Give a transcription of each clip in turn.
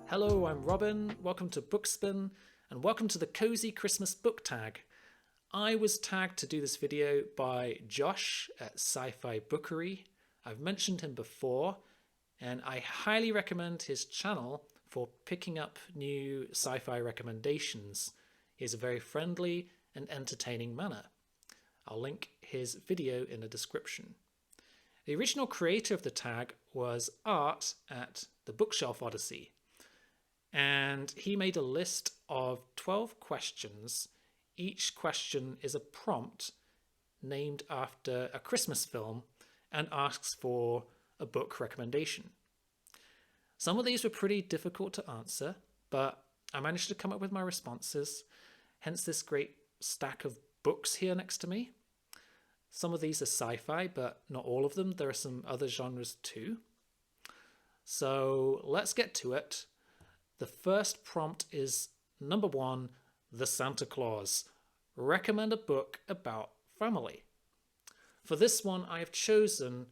Hello, I'm Robin. Welcome to Bookspin, and welcome to the Cozy Christmas Book Tag. I was tagged to do this video by Josh at Sci-Fi Bookery. I've mentioned him before, and I highly recommend his channel for picking up new sci-fi recommendations. He has a very friendly and entertaining manner. I'll link his video in the description. The original creator of the tag was Art at the Bookshelf Odyssey, and he made a list of 12 questions. Each question is a prompt named after a Christmas film and asks for a book recommendation. Some of these were pretty difficult to answer, but I managed to come up with my responses, hence this great stack of books here next to me. Some of these are sci-fi, but not all of them. There are some other genres too. So let's get to it. The first prompt is number 1, The Santa Claus. Recommend a book about family. For this one, I have chosen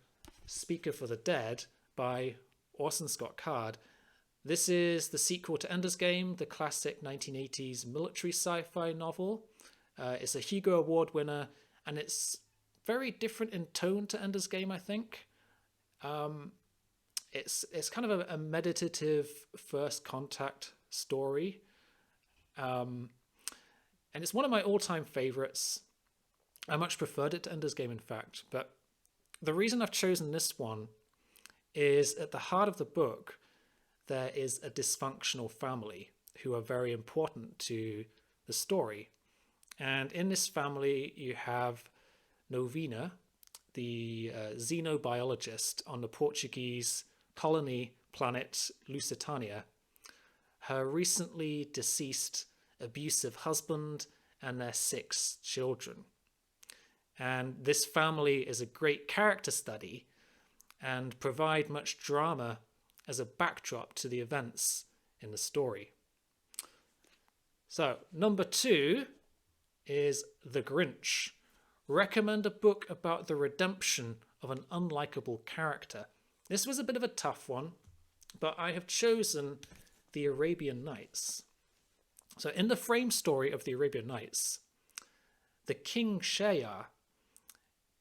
Speaker for the Dead by Orson Scott Card. This is the sequel to Ender's Game, the classic 1980s military sci-fi novel. It's a Hugo Award winner, and it's very different in tone to Ender's Game, I think. It's kind of a meditative first contact story. And it's one of my all-time favorites. I much preferred it to Ender's Game, in fact. But the reason I've chosen this one is at the heart of the book, there is a dysfunctional family who are very important to the story. And in this family, you have Novena, the xenobiologist on the Portuguese colony planet Lusitania, her recently deceased abusive husband, and their 6 children. And this family is a great character study and provide much drama as a backdrop to the events in the story. So, number 2 is The Grinch. Recommend a book about the redemption of an unlikable character. This was a bit of a tough one, but I have chosen The Arabian Nights. So in the frame story of The Arabian Nights, the King Shayar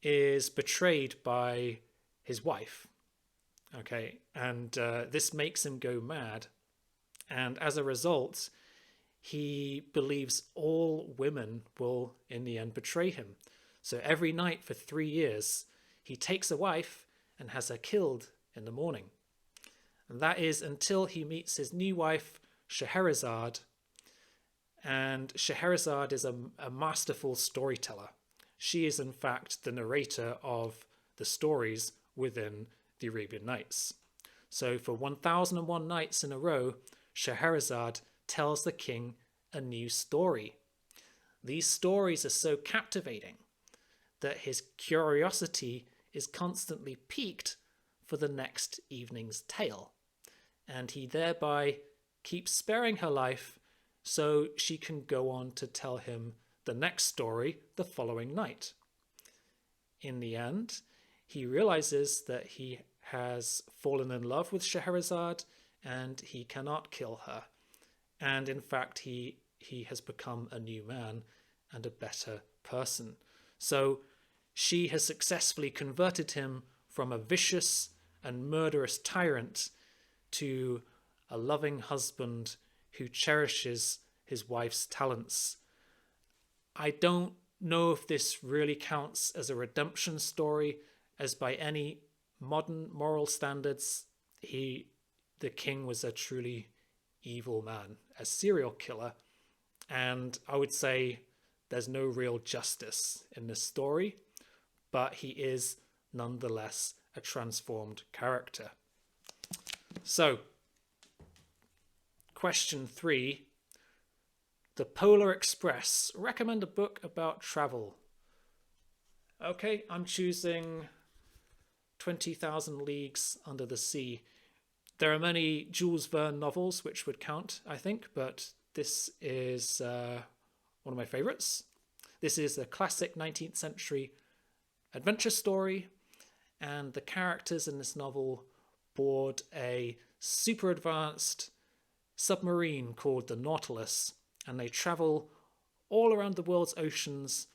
is betrayed by his wife. Okay, and this makes him go mad. And as a result, he believes all women will in the end betray him. So every night for 3 years, he takes a wife and has her killed in the morning. And that is until he meets his new wife, Scheherazade. And Scheherazade is a masterful storyteller. She is in fact the narrator of the stories within the Arabian Nights. So for 1001 nights in a row, Scheherazade tells the king a new story. These stories are so captivating that his curiosity is constantly piqued for the next evening's tale, and he thereby keeps sparing her life so she can go on to tell him the next story the following night. In the end, he realizes that he has fallen in love with Scheherazade and he cannot kill her, and in fact he has become a new man and a better person. So she has successfully converted him from a vicious and murderous tyrant to a loving husband who cherishes his wife's talents. I don't know if this really counts as a redemption story, as by any modern moral standards, the king was a truly evil man, a serial killer, and I would say there's no real justice in this story, but he is nonetheless a transformed character. So, question 3, The Polar Express. Recommend a book about travel. Okay, I'm choosing 20,000 Leagues Under the Sea. There are many Jules Verne novels which would count, I think, but this is one of my favorites. This is a classic 19th century adventure story, and the characters in this novel board a super advanced submarine called the Nautilus, and they travel all around the world's oceans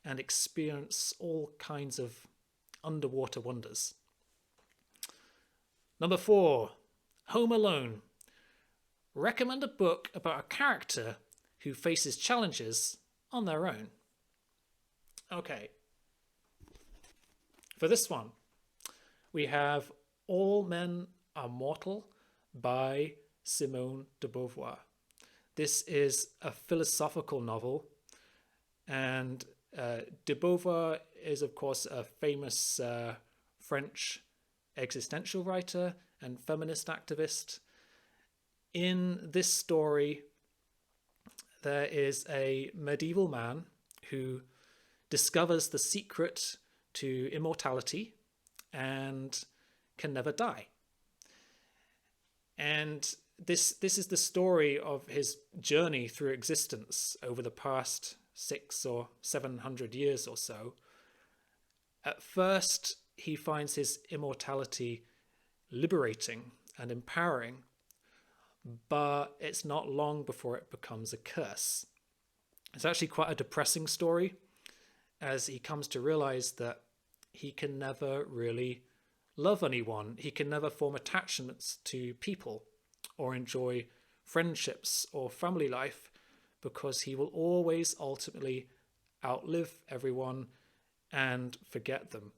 and experience all kinds of underwater wonders. Number 4, Home Alone. Recommend a book about a character who faces challenges on their own. Okay. For this one, we have All Men Are Mortal by Simone de Beauvoir. This is a philosophical novel, and de Beauvoir is, of course, a famous French existential writer and feminist activist. In this story, there is a medieval man who discovers the secret to immortality and can never die. And this is the story of his journey through existence over the past 600 or 700 years or so. At first, he finds his immortality liberating and empowering, but it's not long before it becomes a curse. It's actually quite a depressing story, as he comes to realize that he can never really love anyone. He can never form attachments to people or enjoy friendships or family life, because he will always ultimately outlive everyone and forget them.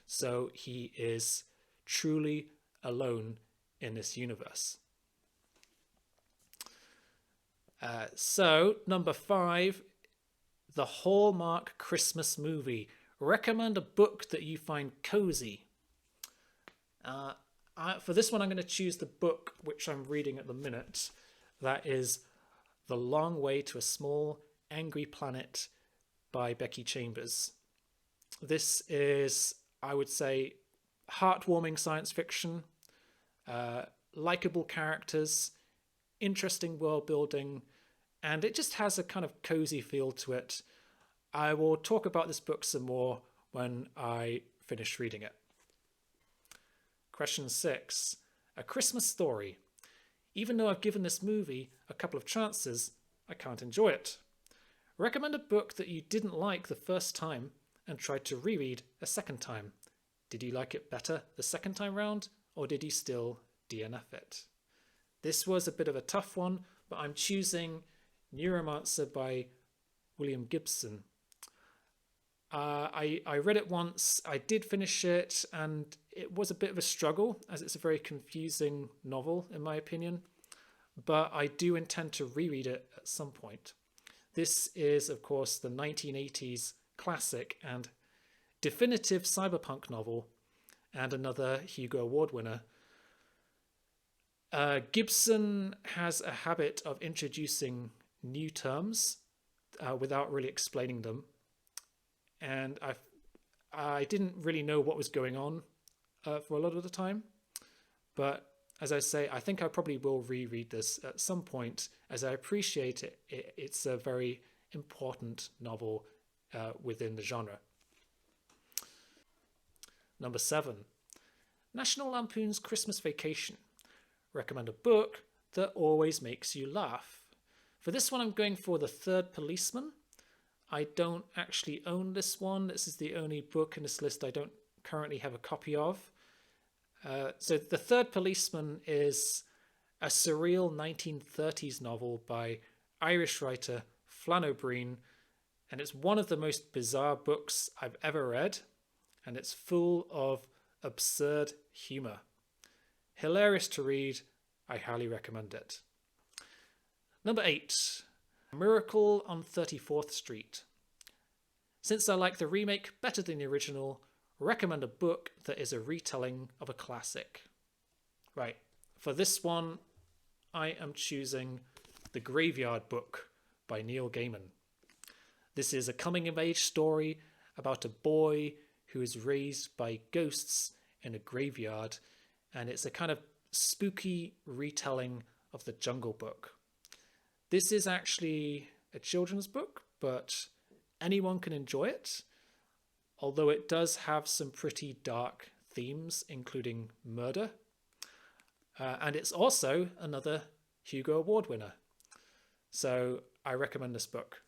So he is truly alone in this universe. So, number 5, the Hallmark Christmas Movie. Recommend a book that you find cozy. For this one, I'm going to choose the book which I'm reading at the minute. That is The Long Way to a Small Angry Planet by Becky Chambers. This is, I would say, heartwarming science fiction, likable characters, interesting world building, and it just has a kind of cozy feel to it. I will talk about this book some more when I finish reading it. Question 6. A Christmas Story. Even though I've given this movie a couple of chances, I can't enjoy it. Recommend a book that you didn't like the first time and tried to reread a second time. Did you like it better the second time round, or did you still DNF it? This was a bit of a tough one, but I'm choosing Neuromancer by William Gibson. I read it once, I did finish it, and it was a bit of a struggle, as it's a very confusing novel, in my opinion. But I do intend to reread it at some point. This is, of course, the 1980s classic and definitive cyberpunk novel, and another Hugo Award winner. Gibson has a habit of introducing new terms without really explaining them, and I didn't really know what was going on for a lot of the time. But as I say, I think I probably will reread this at some point, as I appreciate it. It's a very important novel within the genre. Number 7, National Lampoon's Christmas Vacation. Recommend a book that always makes you laugh. For this one, I'm going for The Third Policeman. I don't actually own this one. This is the only book in this list I don't currently have a copy of. So The Third Policeman is a surreal 1930s novel by Irish writer Flann O'Brien, and it's one of the most bizarre books I've ever read, and it's full of absurd humour. Hilarious to read. I highly recommend it. Number 8, Miracle on 34th Street. Since I like the remake better than the original, recommend a book that is a retelling of a classic. Right, for this one, I am choosing The Graveyard Book by Neil Gaiman. This is a coming-of-age story about a boy who is raised by ghosts in a graveyard, and it's a kind of spooky retelling of The Jungle Book. This is actually a children's book, but anyone can enjoy it, although it does have some pretty dark themes, including murder. And it's also another Hugo Award winner. So I recommend this book.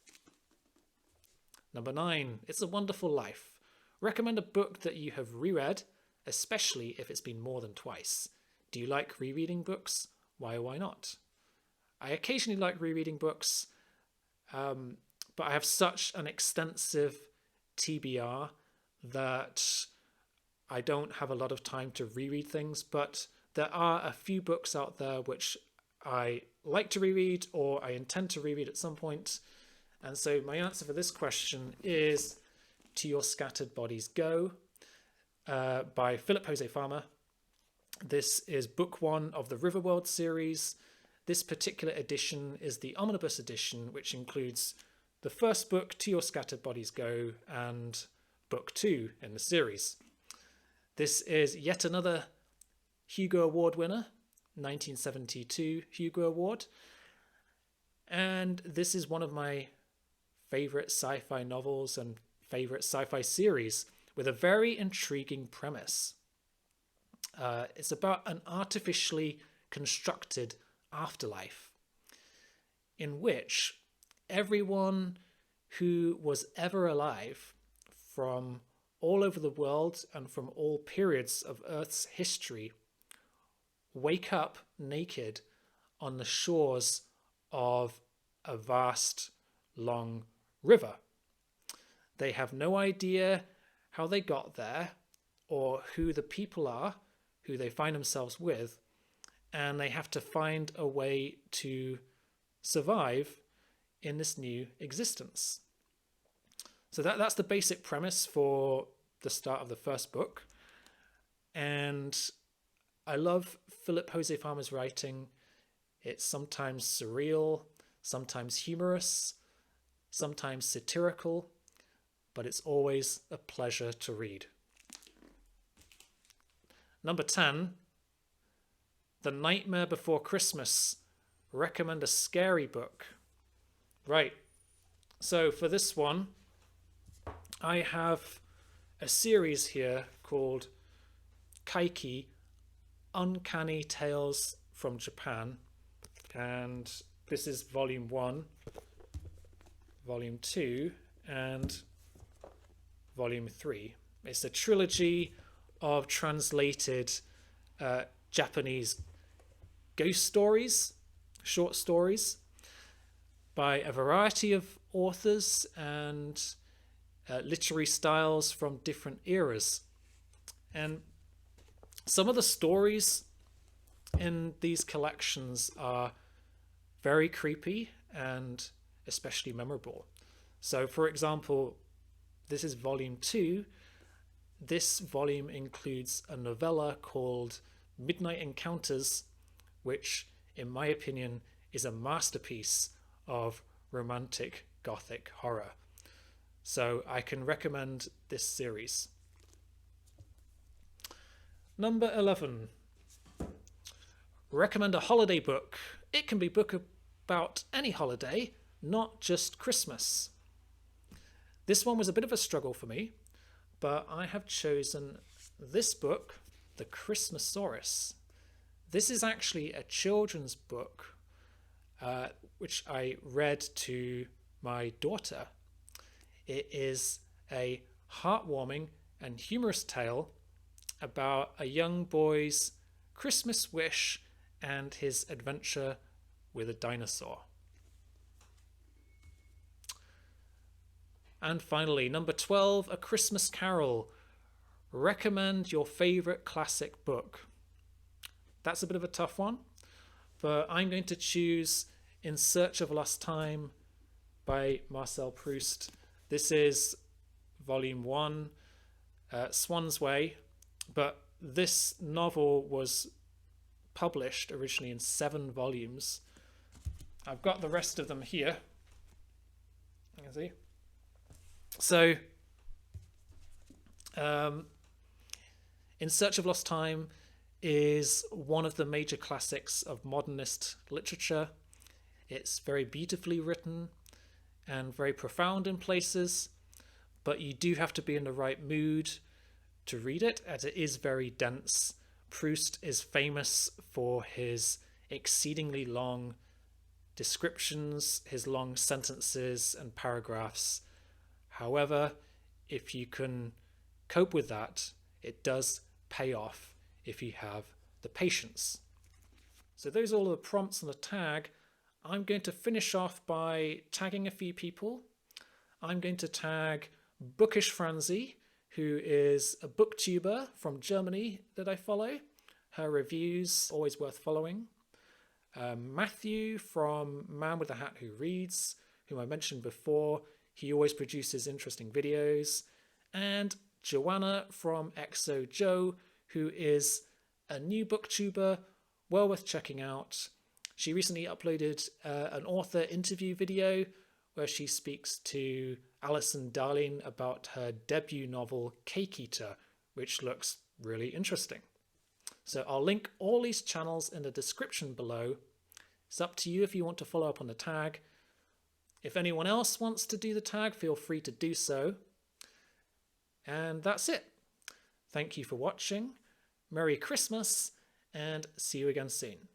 Number 9, It's a Wonderful Life. Recommend a book that you have reread, especially if it's been more than twice. Do you like rereading books? Why or why not? I occasionally like rereading books, but I have such an extensive TBR that I don't have a lot of time to reread things, but there are a few books out there which I like to reread or I intend to reread at some point. And so my answer for this question is To Your Scattered Bodies Go by Philip Jose Farmer. This is book 1 of the Riverworld series. This particular edition is the omnibus edition, which includes the first book, To Your Scattered Bodies Go, and book 2 in the series. This is yet another Hugo Award winner, 1972 Hugo Award. And this is one of my favorite sci-fi novels and favorite sci-fi series with a very intriguing premise. It's about an artificially constructed afterlife in which everyone who was ever alive from all over the world and from all periods of Earth's history wake up naked on the shores of a vast, long river. They have no idea how they got there or who the people are who they find themselves with, and they have to find a way to survive in this new existence. So that's the basic premise for the start of the first book. And I love Philip Jose Farmer's writing. It's sometimes surreal, sometimes humorous, sometimes satirical, but it's always a pleasure to read. Number 10, The Nightmare Before Christmas. Recommend a scary book. Right, so for this one, I have a series here called Kaiki, Uncanny Tales from Japan. And this is volume 1, volume 2, and volume 3. It's a trilogy of translated Japanese ghost stories, short stories, by a variety of authors and literary styles from different eras. And some of the stories in these collections are very creepy and especially memorable. So, for example, this is volume 2. This volume includes a novella called Midnight Encounters, which, in my opinion, is a masterpiece of romantic gothic horror. So I can recommend this series. Number 11. Recommend a holiday book. It can be a book about any holiday, not just Christmas. This one was a bit of a struggle for me, but I have chosen this book, The Christmasaurus. This is actually a children's book which I read to my daughter. It is a heartwarming and humorous tale about a young boy's Christmas wish and his adventure with a dinosaur. And finally, number 12, A Christmas Carol. Recommend your favourite classic book. That's a bit of a tough one, but I'm going to choose In Search of Lost Time by Marcel Proust. This is volume 1, Swan's Way, but this novel was published originally in 7 volumes. I've got the rest of them here. You can see. So, In Search of Lost Time is one of the major classics of modernist literature. It's very beautifully written and very profound in places, but you do have to be in the right mood to read it, as it is very dense. Proust is famous for his exceedingly long descriptions, his long sentences and paragraphs. However, if you can cope with that, it does pay off if you have the patience. So those are all the prompts on the tag. I'm going to finish off by tagging a few people. I'm going to tag Bookish Franzi, who is a booktuber from Germany that I follow. Her reviews, always worth following. Matthew from Man with the Hat Who Reads, whom I mentioned before. He always produces interesting videos. And Joanna from Exo Joe, who is a new booktuber, well worth checking out. She recently uploaded an author interview video where she speaks to Alison Darling about her debut novel Cake Eater, which looks really interesting. So I'll link all these channels in the description below. It's up to you if you want to follow up on the tag. If anyone else wants to do the tag, feel free to do so. And that's it. Thank you for watching. Merry Christmas, and see you again soon.